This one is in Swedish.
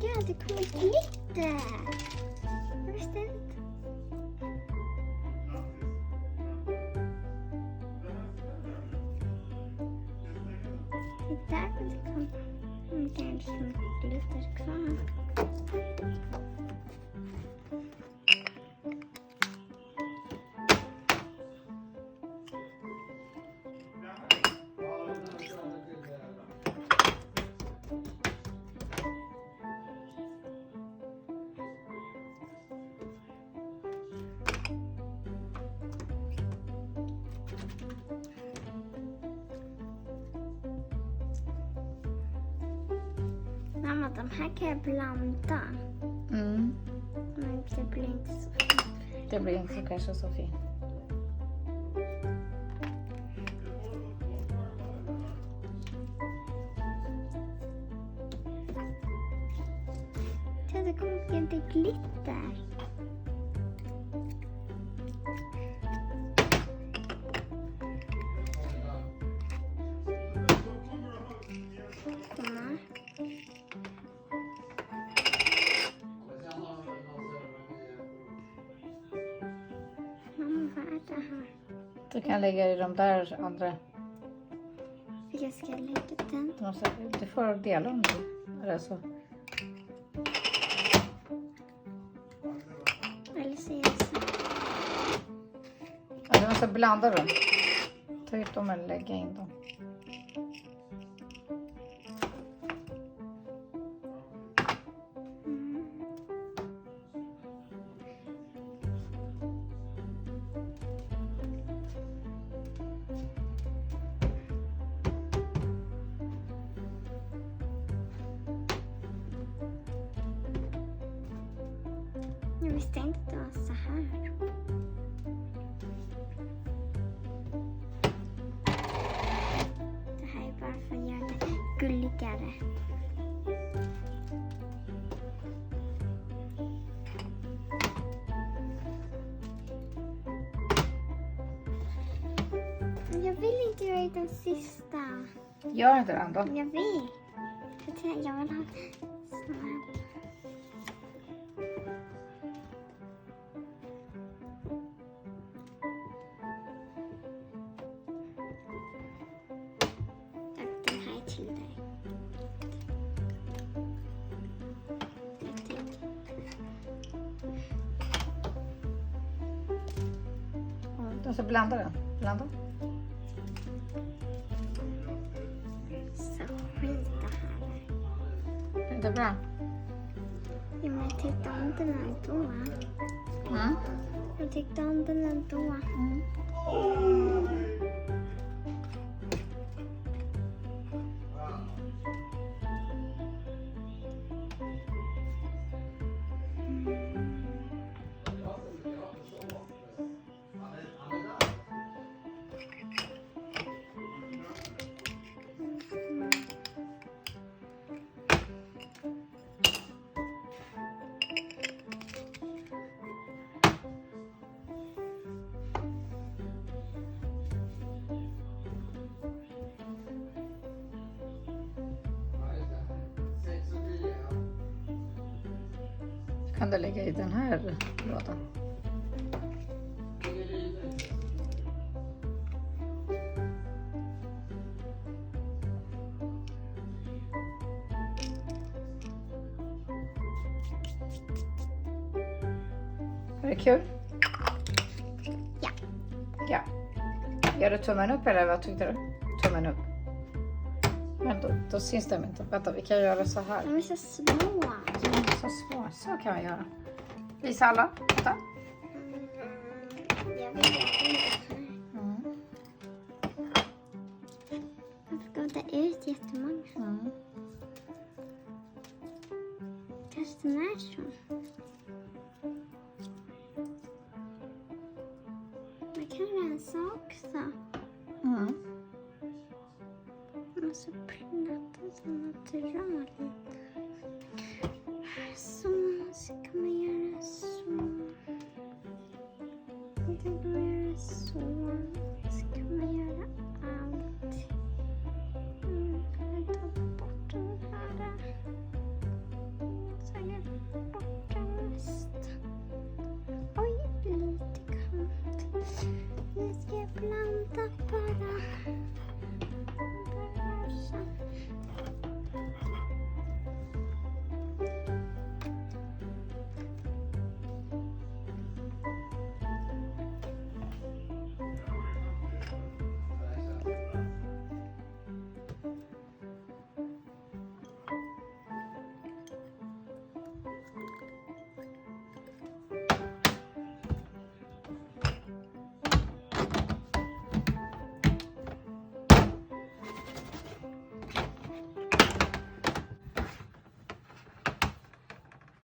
god, det kommer glitter! Jag visste inte. Det där kommer kanske glitter kvar. Mamma, de här kan jag blanda. Mm. Men det blir inte så. Det blir inte så kanske så fint. Det kommer inte glitter. Komma. Mamma, vad är det här? Du kan lägga i de där andra. Jag ska lägga den. Du får dela dem. Eller så. Eller så är det så. Ja, du måste blanda dem. Ta ut dem eller lägga in dem. Jag visste inte att det var så här. Det här är bara för att göra det gulligare. Jag vill inte göra den sista. Gör inte den då. Jag vill. För jag vill ha sån här. Den här är till dig. Du måste blanda den. Blanda. Så skit det här. Är det bra? Ja, men jag tyckte om den ändå. Mm. Jag tyckte om den ändå. Mm. Kan du lägga i den här lådan? Var det kul? Ja. Ja. Gör du tummen upp eller vad tyckte du? Tummen upp. Men då syns de inte. Vänta, vi kan göra så här. De är så små. Så små. Så kan vi göra. Visa alla. Vänta. Jag vill inte. Mm. Varför går det ut jättemånga? Mm. Kanske den är så. Man kan rensa också. Mm. Man måste platta så naturligt. Så